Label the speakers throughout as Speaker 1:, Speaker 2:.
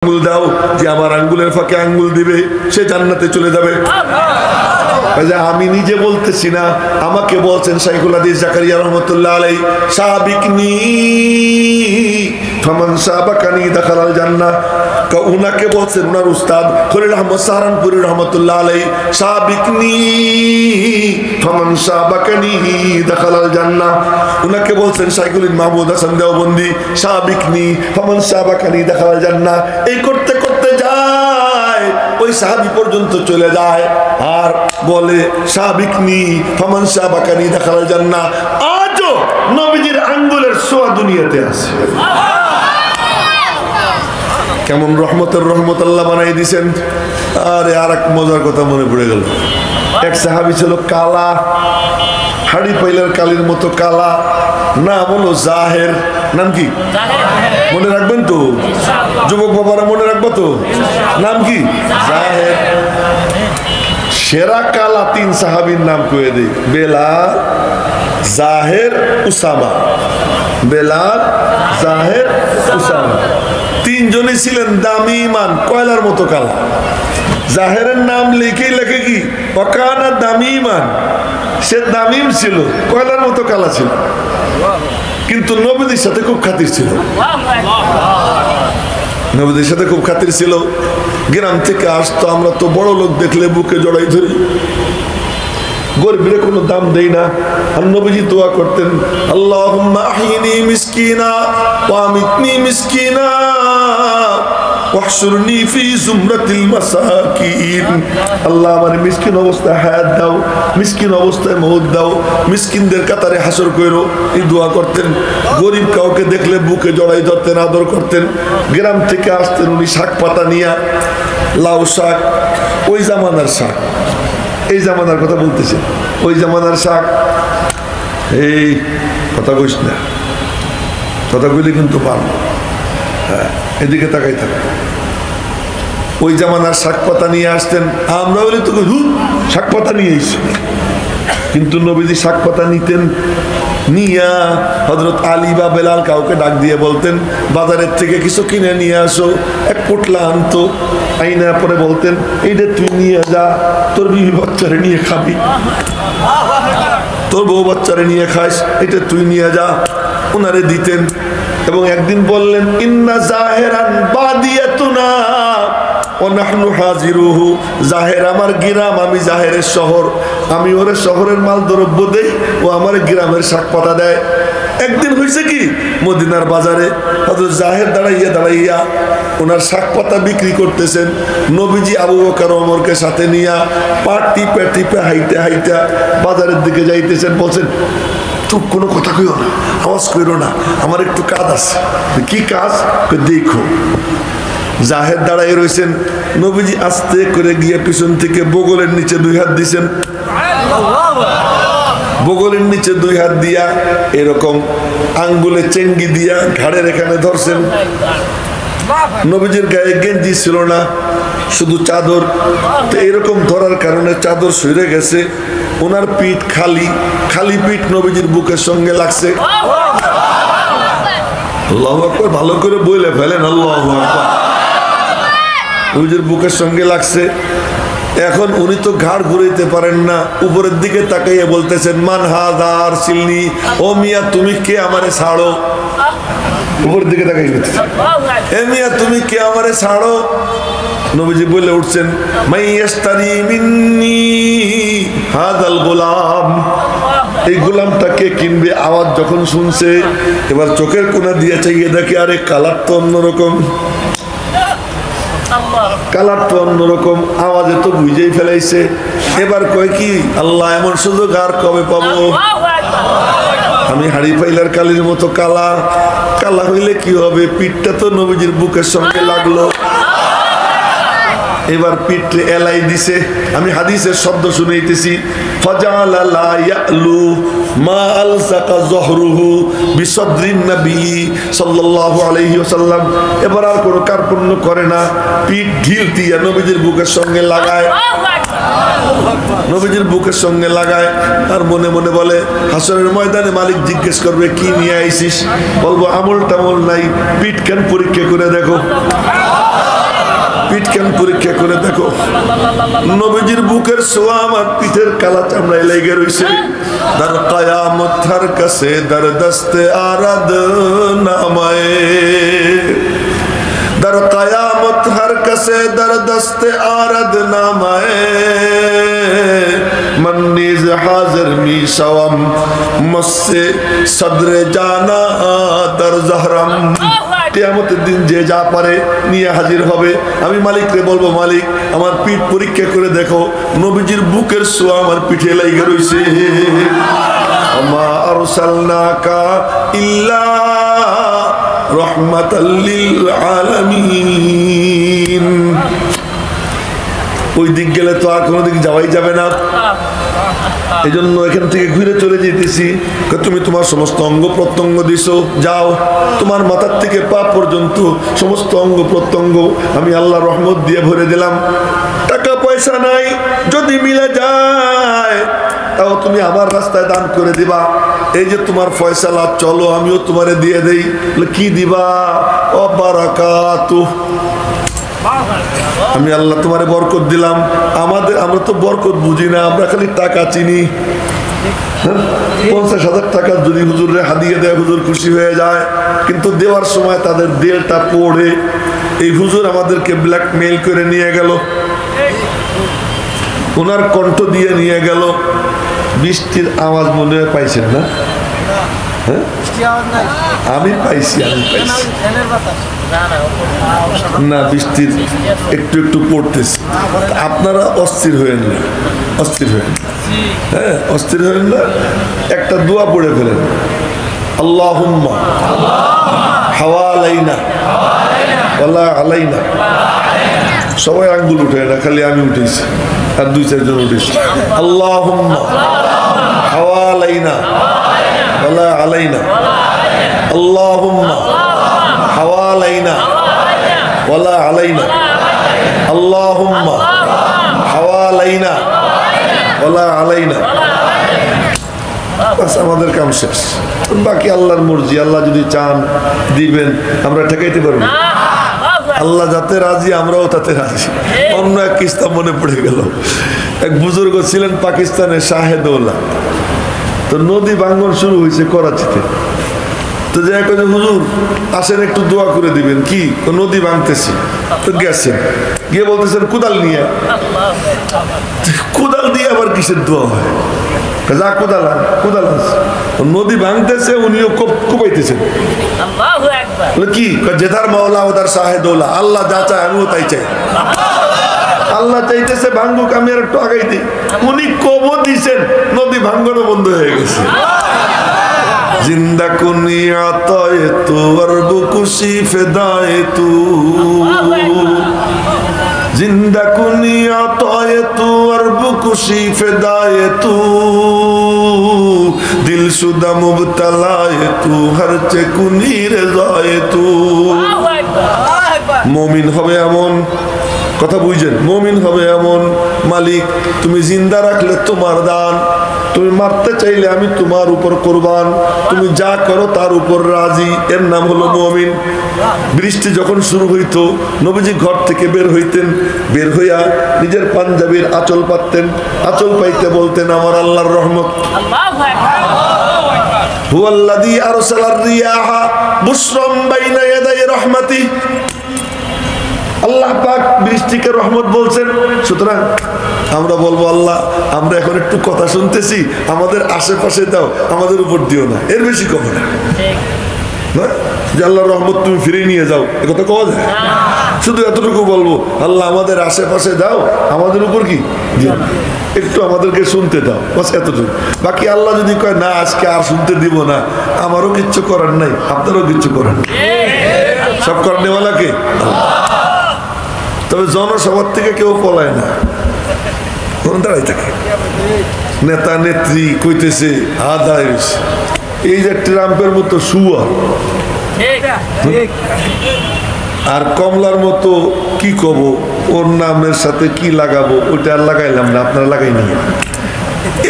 Speaker 1: আঙ্গুল দাও, যে আমার আঙ্গুলের ফাঁকে আঙ্গুল দিবে সে জান্নাতে চলে যাবে। আমি নিজে বলতেছি না, আমাকে বলছেন শাইখুল হাদিস জাকারিয়া রাহমাতুল্লাহ আলাইহি, সাবিকনি ফামান সাবাকানি দাখালাল জান্নাহ। উনাকে বলছেন উনার উস্তাদ খলিল আহমদ সাহারানপুরি রাহমাতুল্লাহ আলাইহি, সাবিকনি ফামান সাবাকানি দাখালাল জান্নাহ। উনাকে বলছেন শাইখুল মাহমুদ হাসান দেওবন্দি, সাবিকনি ফামান সাবাকানি দাখালাল জান্নাহ। এই করতে করতে যায় ওই সাহাবী পর্যন্ত চলে যায় আর বলে সাবিকনি ফামান সাবাকানি দাখালাল জান্নাহ। আজও নবীজির আঙ্গুলের ছোঁয়া দুনিয়াতে আছে। কেমন রহমতের রহমত আল্লাহ বানাই দিয়েছেন। আরে আর এক মজার কথা মনে পড়ে গেল। এক সাহাবী ছিল কালা, হাড়ি পাইলের কালির মতো কালা, নাম হলো জাহের। নাম কি মনে রাখবেন তো? যুবক বাবারা মনে রাখবো তো? নাম কি? জাহের। সেরা কালা তিন সাহাবীর নাম কয়ে দেই, বেলাল, জাহের, উসামা। বেলাল, জাহের, উসামা তিনজনই ছিলেন দামি ইমান, কয়লার মতো কালা। জাহেরের নাম লিখে লেখে কি ওকানা দামি ইমান, সে দামিম ছিল, কয়লার মতো কালা ছিল, কিন্তু নবীদের সাথে খুব খাতির ছিল। নবীদের সাথে খুব খাতির ছিল। গ্রাম থেকে আসতো, আমরা তো বড় লোক দেখলে বুকে জড়াই ধরি, গরিবের কোনো দাম দেই না। আর নবীজি দোয়া করতেন, আল্লাহুম্মা আহিনি মিসকিনা ওয়া আমিতনি মিসকিনা ওয়াহশুরনি ফি জুমরাতিল মাসাকিন। আল্লাহ আমার মিসকিন অবস্থায় হায়াত দাও, মিসকিন অবস্থায় মওত দাও, মিসকিনদের কাতারে হাসর কইরো। এই দোয়া করতেন। গরিব কাউকে দেখলে বুকে জড়াই ধরতেন, আদর করতেন। গ্রাম থেকে আসতেন উনি শাক পাতা নিয়া, লাউ শাক, ওই জামানার শাক, এই জামানার কথা বলতেছে, ওই জামানার শাক। এই কথা কইস না, কথা কইলে কিন্তু পারবো। হ্যাঁ, এদিকে তাকাই থাক। ওই জামানার শাক পাতা নিয়ে আসতেন। আমরা বলি তো শাক পাতা নিয়ে এসছি, কিন্তু নবীজি শাক পাতা নিতেন। নিয়া হযরত আলী বা বেলাল কাউকে ডাক দিয়ে বলতেন, বাজারের থেকে কিছু কিনে নিয়ে আসো। এক পোটলা আনতো, আইনা পরে বলতেন, এইটা তুই নিয়ে যা, তোর বিবি বাচ্চারে নিয়ে খাবি, তোর বউ বাচ্চারে নিয়ে খাস, এটা তুই নিয়ে যা। ওনারে দিতেন। এবং একদিন বললেন, ইন্না জাহেরান বাদিয়াতুনা ওয়া নাহনু হাজিরুহু। জাহের আমার গ্রাম, আমি জাহেরের শহর, আমি ওরে শহরের মাল দ্রব্য দেই, ও আমার গ্রামের শাক পাতা দেয়। একদিন হয়েছে কি, মদিনার বাজারে হযরত জাহের দাঁড়াইয়া ওনার শাক পাতা বিক্রি করতেছেন। নবীজি আবু বকর ওমরকে সাথে নিয়া পাট টিপে টিপে হাইটা হাইটা বাজারের দিকে যাইতেছেন। বলছেন, চুপ, কোনো কথা কইও না, আওয়াজ কইরো না, আমার একটু কাজ আছে। কি কাজ? দেখো। জাহের দাঁড়াই রয়েছেন। নবীজি আস্তে করে গিয়ে পিছন থেকে বগলের নিচে দুই হাত দিছেন। বগলের নিচে দুই হাত দিয়া এরকম আঙ্গুলে চেঙ্গি দিয়া ঘাড়ের এখানে ধরছেন। নবীজির গায়ে গেঞ্জি ছিল না, শুধু চাদর। তো এরকম ধরার কারণে চাদর সরে গেছে। ওনার পিঠ খালি, খালি পিঠ নবীজির বুকের সঙ্গে লাগছে। আল্লাহু আকবার, ভালো করে বলে ফেলেন আল্লাহু আকবার। নবীজির বুকের সঙ্গে লাগছে। এখন উনি তো ঘাড় ঘুরাইতে পারেন না, উপরের দিকে তাকাইয়ে বলতেছেন, মান হাদার সিলনি, ও মিয়া তুমি কে, আমারে ছাড়ো। উপরের দিকে তাকাই বলতেছেন, এ মিয়া তুমি কে, আমারে ছাড়ো। নবীজি বলে উঠছেন, মাই ইয়াশতারি মিন্নি হাদাল গোলাম। এই গোলামটা কে কিনবে? আওয়াজ যখন শুনছে, এবার চোখের কোণা দিয়ে চাইয়ে দেখে, আরে কালার তো অন্যরকম, কালার তো অন্যরকম, আওয়াজে তো বুঝেই ফেলাইছে। এবার কয় কি, আল্লাহ এমন সুযোগ আর কবে পাবো? আমি হাড়ি পাইলার কালির মতো কালা, কালা হইলে কি হবে? পিঠটা তো নবীজির বুকের সঙ্গে লাগলো। এবার পিঠে এলাই দিছে। আমি হাদিসের শব্দ শুনাইতেছি, ফাজালা লা ইয়ালু মা আলসাকা যহরুহু বিসদরিন নবী সাল্লাল্লাহু আলাইহি ওয়াসাল্লাম। এবার আর কোনো কার্পণ্য করে না, পিঠ ঢিল দিয়া নবীজির বুকের সঙ্গে লাগায়, নবীজির বুকের সঙ্গে লাগায়। আর মনে মনে বলে, হাসরের ময়দানে মালিক জিজ্ঞেস করবে, কি নিয়ে আইছিস? বলবো আমল টামল নাই, পিঠ কেন পরীক্ষা করে দেখো। কেন পরীক্ষা করে দেখো, নবীজির বুকের সোয়া আমার পিঠের কালা চামড়ায় লেগে রয়েছে। দার কিয়ামত হর কাছে দার দস্তে আরাদ নামায়ে, در قیامت ہر کسے در دست آرد نامائے، من نیز حاضر می شوم مسے صدر جانا در زہرم। কিয়ামতের দিন যে যা পারে নিয়ে হাজির হবে। আমি মালিককে বলবো, মালিক আমার পিঠ পরীক্ষা করে দেখো, নবীজির বুকের সোয়া আমার পিঠে লাগা রইছে। আমা আরসালনাকা ইল্লা রাহমাতাল লিল আলামিন। ওই দিক গেলে তো আর কোনো দিক যাওয়াই যাবে না, এই জন্য এখান থেকে ঘুরে চলে যেতেছি। তুমি তোমার সমস্ত অঙ্গ প্রত্যঙ্গ দিছো, যাও তোমার মাথার থেকে পা পর্যন্ত সমস্ত অঙ্গ প্রত্যঙ্গ আমি আল্লাহ রহমত দিয়ে ভরে দিলাম। টাকা পয়সা নাই, যদি মিলে যায় তাও তুমি আমার রাস্তায় দান করে দিবা। এই যে তোমার ফয়সালা, চলো আমিও তোমারে দিয়ে দেই। কি দিবা? ও বারাকাতু, আমি আল্লাহ তোমারে বরকত দিলাম। আমরা তো বরকত বুঝি না, আমরা খালি টাকা চিনি। 50,000 টাকা যদি হুজুরে হাদিয়ে দেয় হুজুর খুশি হয়ে যায়, কিন্তু দেওয়ার সময় তাদের দিলটা পড়ে। এই হুজুর আমাদেরকে ব্ল্যাকমেইল করে নিয়ে গেল, ওনার কণ্ঠ দিয়ে নিয়ে গেল। বৃষ্টির আওয়াজ মনে হয় পাইছেন না? হ্যাঁ আমি পাইছি না, বৃষ্টির একটু একটু পড়তেছে। আপনারা অস্থির হয়েন না, অস্থির হয়েন, হ্যাঁ অস্থির হয়েন না। একটা দোয়া পড়ে ফেলেন, আল্লাহুম্মা হাওয়ালাইনা ওয়ালা আলাইনা। সবাই আঙ্গুল উঠে না, খালি আমি উঠেছি আর 2-4 জন উঠেছি। আল্লাহুম্মা হাওয়ালাইনা ওয়ালা আলাইনা, আল্লাহুম্মা হাওয়ালাইনা ওয়ালা আলাইনা, আল্লাহুম্মা হাওয়ালাইনা ওয়ালা আলাইনা। বাস আমাদের কাম শেষ। বাকি আল্লাহর মর্জি, আল্লাহ যদি চান দিবেন, আমরা ঠেকাইতে পারবো। আল্লাহ যাতে রাজি আমরাও তাতে রাজি। অন্য এক কিস্তা মনে পড়ে গেল, এক বুজুর্গ ছিলেন পাকিস্তানে, শাহেদৌলা। তো নদী ভাঙ্গন শুরু হয়েছে করাচিতে। তো যে হুজুর আসেন একটু দোয়া করে দিবেন। কি? নদী ভাঙতেছি। তো গেছেন, গিয়ে বলতেছেন কোদাল নিয়ে। কোদাল দিয়ে আবার কিসের দোয়া হয়? যা কোদাল কোদাল আছে, নদী ভাঙতেছে, উনিও কোপাইতেছেন। কি? যেদার মাওলা ওদার শাহেদৌলা, আল্লাহ যা চায় আমিও তাই চাই। আল্লাহ চাইতেছে ভাঙ্গুক, আমি আর একটু আগাই দিই। উনি কবর দিছেন, নদী ভাঙ্গনও বন্ধ হয়ে গেছে। জিন্দা কুনি আতায়ে তু আরবু খুশি ফেদায়ে তু, জিন্দা কুনি আতায়ে তু আরবু খুশি ফেদায়ে তু, দিল শুদা মুবতালায়ে তু হর চে কুনি রেজায়ে তু। মুমিন হবে এমন, কথা বুঝছেন? মুমিন হবে এমন, মালিক তুমি জিন্দা রাখলে তোমার দান, তুমি মারতে চাইলে আমি তোমার উপর কোরবান, তুমি যা করো তার উপর রাজি। এর নাম হলো মুমিন। বৃষ্টি যখন শুরু হইতো, নবীজি ঘর থেকে বের হইতেন, বের হইয়া নিজের পাঞ্জাবির আঁচল পাততেন, আঁচল পাইতে বলতেন আমার আল্লাহর রহমত। হুয়াল্লাযী আরসালার রিয়াহা বুশরাম বাইনা ইয়াদাই রাহমাতি। আল্লাহ পাক বৃষ্টিকে রহমত বলছেন। সুতরাং আমরা বলবো, আল্লাহ আমরা এখন একটু কথা শুনতেছি, আমাদের আশেপাশে দাও, আমাদের উপর দিও না। এর বেশি কব না, যে আল্লাহর রহমত তুমি ফিরিয়ে নিয়ে যাও, এ কথা কওয়া যায়? শুধু এতটুকু বলবো, আল্লাহ আমাদের আশেপাশে দাও, আমাদের উপর কি দিও না, একটু আমাদেরকে শুনতে দাও, বাস এতটুকু। বাকি আল্লাহ যদি কয় না আজকে আর শুনতে দিব না, আমারও কিচ্ছু করার নাই, আপনারও কিচ্ছু করার নাই। সব করেনেওয়ালাকে। তবে জনসভার থেকে কেউ পলায় না, দাঁড়াই থাকে। নেতা নেত্রী কইতেছে হাত দাঁড়াই, এই যে ট্রাম্পের মতো শুয়া আর কমলার মতো কি কব, ওর নামের সাথে কি লাগাবো, ওইটা আর লাগাইলাম না, আপনারা লাগাই নিয়ে।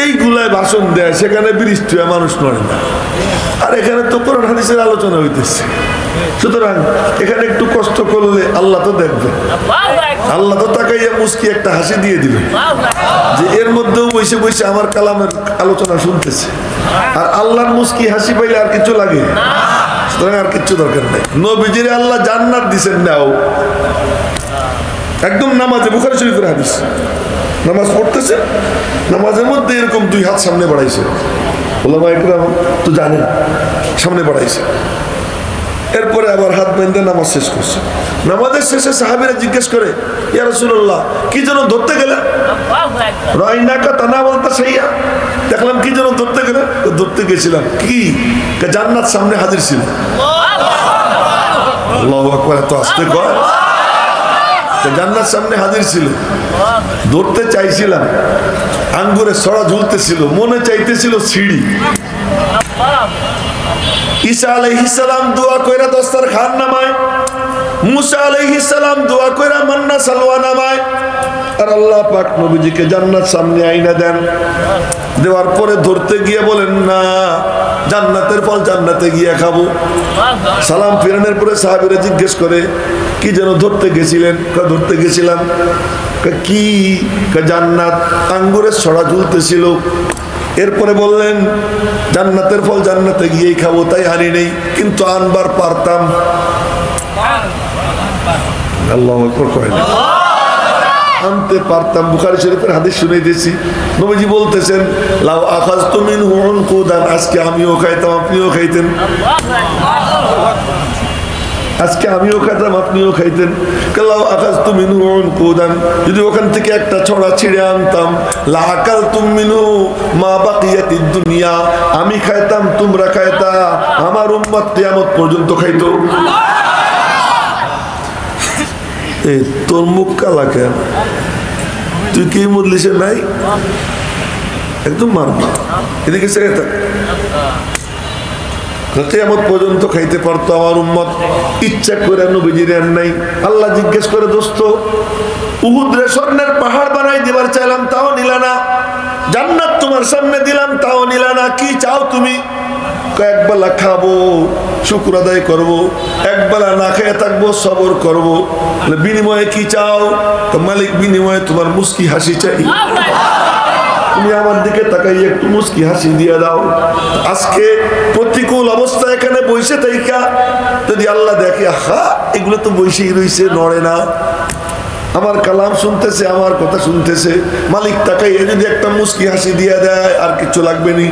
Speaker 1: এইগুলায় ভাষণ দেয়, সেখানে বৃষ্টি হয়, মানুষ নড়ে না। আর এখানে তো কোরআন হাদিসের আলোচনা হইতেছে। সুতরাং এখানে একটু কষ্ট করলে আল্লাহ তো দেখবে, আল্লাহ তো তাকাইয়া মুস্কি একটা হাসি দিয়ে দিবে যে এর মধ্যেও বসে বসে আমার কালামের আলোচনা শুনতেছে। আর আল্লাহর মুস্কি হাসি পাইলে আর কিছু লাগে? সুতরাং আর কিচ্ছু দরকার নেই। নবীজির আল্লাহ জান্নাত দিছেন, নাও একদম নামাজে, বুখারী শরীফের হাদিস, নামাজ পড়তেছে, নামাজের মধ্যে এরকম দুই হাত সামনে বাড়াইছে, ওলামা ইকরাম তো জানেন, সামনে বাড়াইছে, এরপরে আবার হাত বেঁধে নামাজ শেষ করছে। নামাজের শেষে সাহাবীরা জিজ্ঞেস করে, ইয়া রাসূলুল্লাহ, কি যেন ধরতে গেলেন? রাইনাকা তানাওয়ালতা শাইআ, দেখলাম কি যেন ধরতে গেলেন। ধরতে গেছিলাম কি? জান্নাত সামনে হাজির ছিল। আল্লাহু আকবার, এত আস্তে কয়। জান্নাত সামনে হাজির ছিল, ধরতে চাইছিলাম, আঙ্গুরে ছড়া ঝুলতেছিল, মনে চাইতেছিল সিঁড়ি। ঈসা আলাইহিস সালাম দোয়া কইরা দস্তরখান নামায়, মুসা আলাইহিস সালাম দোয়া কইরা মান্না সালওয়া নামায়, আর আল্লাহ পাক নবীজিকে জান্নাত সামনে আইনা দেন। দেওয়ার পরে ধরতে গিয়ে বলেন, না, জান্নাতের ফল জান্নাতে গিয়ে খাবো। সালাম ফিরানোর পরে সাহাবীরা জিজ্ঞেস করে, কি যেন ধরতে গেছিলেন? ধরতে গেছিলাম কি? জান্নাত, আঙ্গুরের ছড়া ঝুলতেছিল। এরপরে বললেন, জান্নাতের ফল জান্নাতে গিয়েই খাবো, তাই আনি নেই, কিন্তু আনবার পারতাম। আল্লাহু আকবার কয় না, আনতে পারতাম। বুখারী শরীফের হাদিস শুনাইতেছি, নবীজি বলতেছেন, লাউ আখাযতু মিনহু উনকুদান, আজকে আমিও খাইতাম, আপনিও খাইতেন, আজকে আমিও খাইতাম, আপনিও খাইতেন। লাউ আখাযতু মিনহু উনকুদান, যদি ওখান থেকে একটা ছড়া ছিঁড়ে আনতাম, লা আকালতুম মিনহু মা বাকিয়াতিদ দুনিয়া, আমি খাইতাম, তোমরা খাইতা, আমার উম্মত কিয়ামত পর্যন্ত খাইতো। এই তোর মুখ কালা কেন? তুই কি মজলিসে নাই? একদম মারবি, এদিকে ছেড়ে থাক। কিয়ামত পর্যন্ত খাইতে পারতো আমার উম্মত, ইচ্ছা করে নবীজির আর নাই। আল্লাহ জিজ্ঞেস করে, দোস্ত, উহুদে স্বর্ণের পাহাড় বানাই দিবার চাইলাম, তাও নিলা না। জান্নাত তোমার সামনে দিলাম, তাও নিলা না। কি চাও তুমি? একবেলা খাবো, শুকর আদায় করবো, একবেলা না খেয়ে থাকবো, সবর করবো। বিনিময়ে কি চাও? মালিক, বিনিময়ে তোমার মুস্কি হাসি চাই। তুমি আমার দিকে তাকাই একটু মুস্কি হাসি দিয়ে দাও। আজকে প্রতিকূল অবস্থা এখানে বসে থাইকা যদি আল্লাহ দেখে, হা, এগুলো তো বসেই রয়েছে, নড়ে না, আমার কালাম শুনতেছে, আমার কথা শুনতেছে, মালিক তাকাই যদি একটা মুস্কি হাসি দিয়ে দেয়, আর কিচ্ছু লাগবে নি।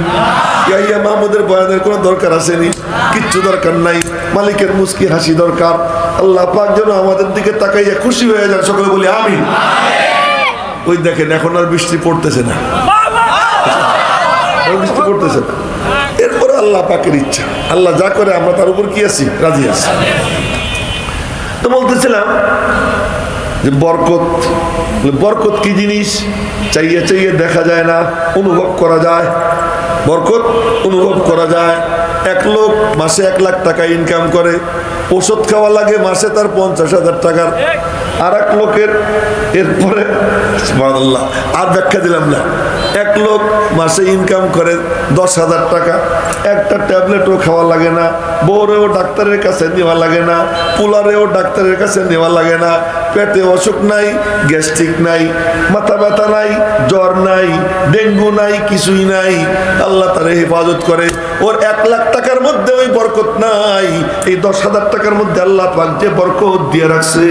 Speaker 1: ইয়া মাহমুদের বয়ানের কোনো দরকার আসেনি, কিচ্ছু দরকার নাই, মালিকের মুস্কি হাসি দরকার। আল্লাহ পাক যেন আমাদের দিকে তাকাইয়া খুশি হয়ে যান। সকলে বলি আমিন। ওই দেখেন, এখন আর বৃষ্টি পড়তেছে না, বৃষ্টি পড়তেছে না। এরপরে আল্লাহ পাকের ইচ্ছা, আল্লাহ যা করে আমরা তার উপর কি আছি? রাজি আছি। তো বলতেছিলাম যে বরকত, বরকত কি জিনিস? চাইয়ে চাইয়ে দেখা যায় না, অনুভব করা যায়। বরকত অনুভব করা যায়। এক লোক মাসে 1 লাখ টাকা ইনকাম করে, ওষুধ খাওয়া লাগে মাসে তার 50,000 টাকার। আর এক লোকের, এরপরে সুবহানাল্লাহ, আর ব্যাখ্যা দিলাম না, এক লোক মাসে ইনকাম করে 10,000 টাকা, একটা ট্যাবলেটও খাওয়া লাগে না, বউরেও ডাক্তারের কাছে নেওয়া লাগে না, পোলারেও ডাক্তারের কাছে নেওয়া লাগে না, পেটে অসুখ নাই, গ্যাস্ট্রিক নাই, মাথা ব্যথা নাই, জ্বর নাই, ডেঙ্গু নাই, কিছুই নাই। আল্লাহ তারে হেফাজত করে। ওর 1 লাখ টাকার মধ্যে ওই বরকত নাই, এই 10,000 টাকার মধ্যে আল্লাহ পাক যে বরকত দিয়ে রাখছে,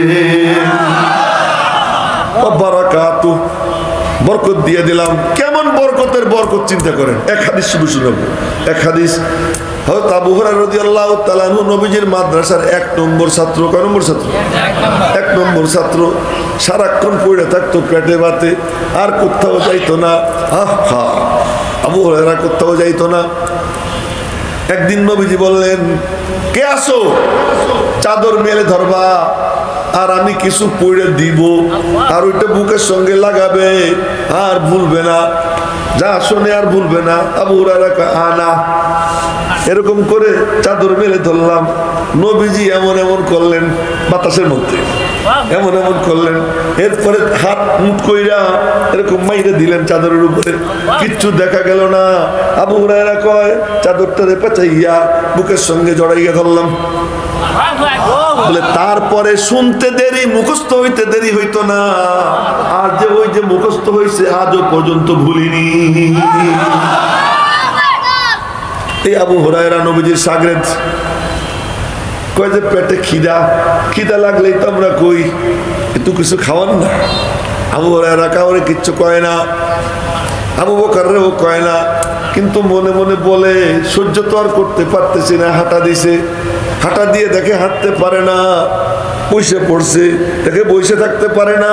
Speaker 1: বারাকাতু, বরকত দিয়ে দিলাম। কেমন বরকতের বরকত চিন্তা করেন। এক হাদিস শুধু শুনাবো, এক হাদিস। হযরত আবু হুরায়রা রাদিয়াল্লাহু তাআলা আনহু নবীজির মাদ্রাসার 1 নম্বর ছাত্র। কয় নম্বর ছাত্র? 1 নম্বর ছাত্র। সারাক্ষণ পড়ে থাকতো পেটে বাতে, আর কোথাও যাইতো না। আহা, আবু হুরায়রা কোথাও যাইতো না। একদিন নবীজি বললেন, কে আসো? চাদর মেলে ধরবা, আর আমি কিছু পড়ে দিব, আর ওইটা বুকের সঙ্গে লাগাবে, আর ভুলবে না। যা শোনে আর ভুলবে না। আবু হুরায়রা কয় আনা। এরকম করে চাদর মেলে ধরলাম। নবীজি এমন এমন করলেন বাতাসের মধ্যে, এমন এমন করলেন। এরপরে হাত মুঠ কইরা এরকম মাইরে দিলেন চাদরের উপরে, কিচ্ছু দেখা গেল না। আবু হুরায়রা কয় চাদরটারে পেঁচাইয়া বুকের সঙ্গে জড়াইয়া ধরলাম। বলে তারপরে শুনতে দেরি, মুখস্থ হইতে দেরি হইতো না। আর যে ওই যে মুখস্থ হয়েছে আজও পর্যন্ত ভুলিনি। এই আবু হুরায়রা নবীজির শাগরেদ। কয় যে পেটে খিদা লাগলেই তো আমরা কই একটু কিছু খাওয়ান না। আবু হুরায়রা কাউরে কিচ্ছু কয় না, আবু বকরেও কয় না, কিন্তু মনে মনে বলে সহ্য তো আর করতে পারতেছি না। হাঁটা দিছে, হাঁটা দিয়ে দেখে হাঁটতে পারে না, বসে পড়ছে, দেখে বসে থাকতে পারে না,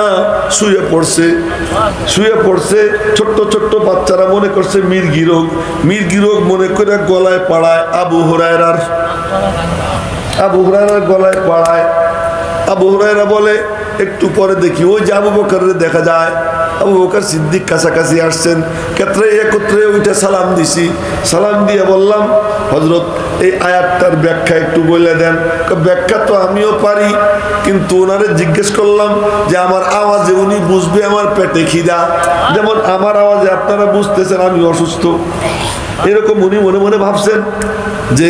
Speaker 1: শুয়ে পড়ছে। ছোট্ট ছোট্ট বাচ্চারা মনে করছে মির্গি রোগ মনে করে গলায় পাড়ায় আবু হুরায়রার গলায় পাড়ায়। আবু হুরায়রা বলে একটু পরে দেখি ওই যে আবু বকরের দেখা যায়। আবু বকর সিদ্দিক কাছাকাছি আসছেন, একত্রে ওইটা সালাম দিছি। সালাম দিয়ে বললাম হযরত এই আয়াতটার ব্যাখ্যা একটু বলে দেন। ব্যাখ্যা তো আমিও পারি, কিন্তু ওনারে জিজ্ঞেস করলাম যে আমার আওয়াজে উনি বুঝবে আমার পেটে খিদা, যেমন আমার আওয়াজে আপনারা বুঝতেছেন আমি অসুস্থ। এরকম উনি মনে মনে ভাবছেন যে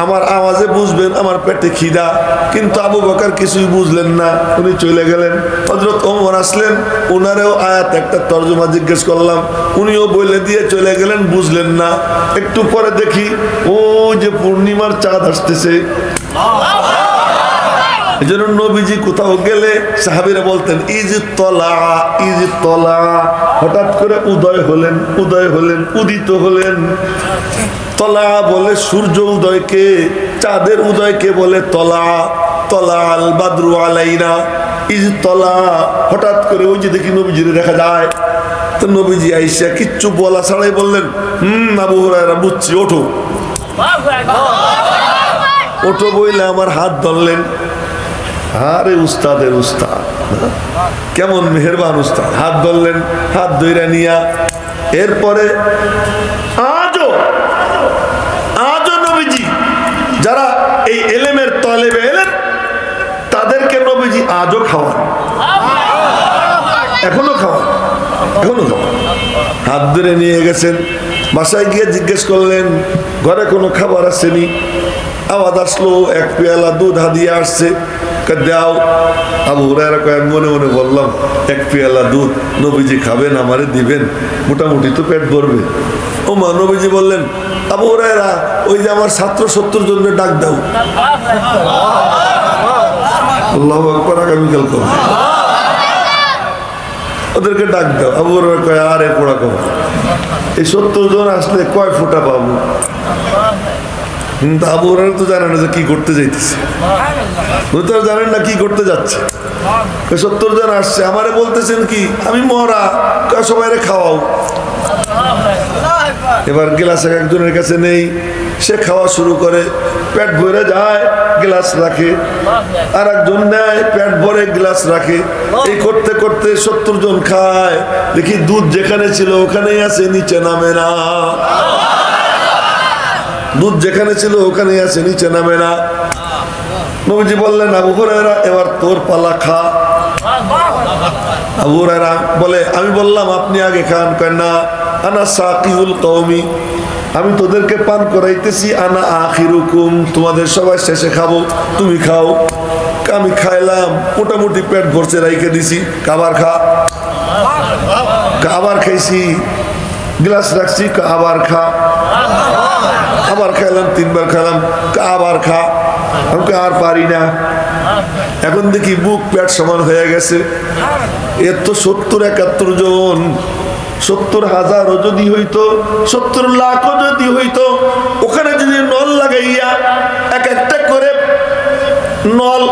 Speaker 1: আমার আওয়াজে বুঝবেন আমার পেটে খিদা, কিন্তু আবু বকর কিছুই বুঝলেন না, উনি চলে গেলেন। হযরত ওমর আসলেন, ওনারেও আয়াত একটা তর্জমা জিজ্ঞেস করলাম, উনিও বলে দিয়ে চলে গেলেন, বুঝলেন না। একটু পরে দেখি ও যে পূর্ণিমার চাঁদ আসতেছে। এই জন্য নবীজি কোথাও গেলে সাহাবীরা বলতেন ইজ তলা, হঠাৎ করে উদয় হলেন, উদিত হলেন। তলা বলে সূর্য উদয়কে, চাঁদের উদয়কে বলে তলা আল বাদরু আলাইনা। ইজ তলা, হঠাৎ করে ওই যে দেখি নবীজিরে দেখা যায়। তো নবীজি আইসা কিচ্ছু বলা ছাড়াই বললেন আবু হুরায়রা বুঝছি, ওঠো বইলে আমার হাত ধরলেন। আরে উস্তাদের উস্তাদ, কেমন মেহেরবান উস্তাদ। হাত ধরলেন, হাত ধইরা নিয়া এরপরে আজও নবীজি যারা এই এলেমের তলেবে এলেন তাদেরকে নবীজি আজও খাওয়ান, এখনো খাওয়ান। হাত ধরে নিয়ে গেছেন, বাসায় গিয়ে জিজ্ঞেস করলেন ঘরে কোনো খাবার আসেনি। আওয়াজ আসলো এক পেয়ালা দুধ হাদিয়া আসছে, দাও। আবু হুরায়রা কয় মনে মনে বললাম এক পেয়ালা দুধ নবীজি খাবেন, আমারে দিবেন, মোটামুটি তো পেট ভরবে। ও মা, নবীজি বললেন আবু হুরায়রা ওই যে আমার ছাত্র 70 জনের ডাক দাও। আল্লাহু আকবার, আগামীকাল কবে ওদেরকে ডাক দাও। আবু হুরায়রা কয় আরে পোড়া কবে, এই 70 জন আসলে কয় ফোঁটা পাবো? কিন্তু আবু হুরায়রা তো জানে না যে কি করতে যাইতেছে, উনি তো জানেন না কি করতে যাচ্ছে। 70 জন আসছে, আমারে বলতেছেন কি আমি মরা, সবাইরে খাওয়াও। এবার গ্লাস একজনের কাছে নেই, সে খাওয়া শুরু করে, পেট ভরে যায়, গ্লাস রাখে। আর একজন নেয়, পেট ভরে গ্লাস রাখে। এই করতে করতে 70 জন খায়। দেখি দুধ যেখানে ছিল ওখানেই আছে, নিচে নামে না। দুধ যেখানে ছিল ওখানেই আছে, নিচে নামে না। নবীজি বললেন আবু হুরায়রা এবার তোর পালা, খা। আবু হুরায়রা বলে আমি বললাম আপনি আগে খান। কয় না, আনা সাকিউল কওমি, আমি তোদেরকে পান করাইতেছি। আনা আখিরুকুম, তোমাদের সবাই শেষে খাবো, তুমি খাও। আমি খাইলাম, মোটামুটি পেট ভরছে, রাইখে দিছি। আবার খা। আবার খাইছি, গ্লাস রাখছি, আবার খা। আবার খাইলাম, 3 বার খাইলাম, আবার খা। আমি আর পারি না। এখন দেখি বুক পেট সমান হয়ে গেছে। এর তো 70-71 জন, 70,000ও যদি হইতো, 70 লাখও যদি হইতো, ওখানে যদি নল লাগাইয়া এক একটা করে নল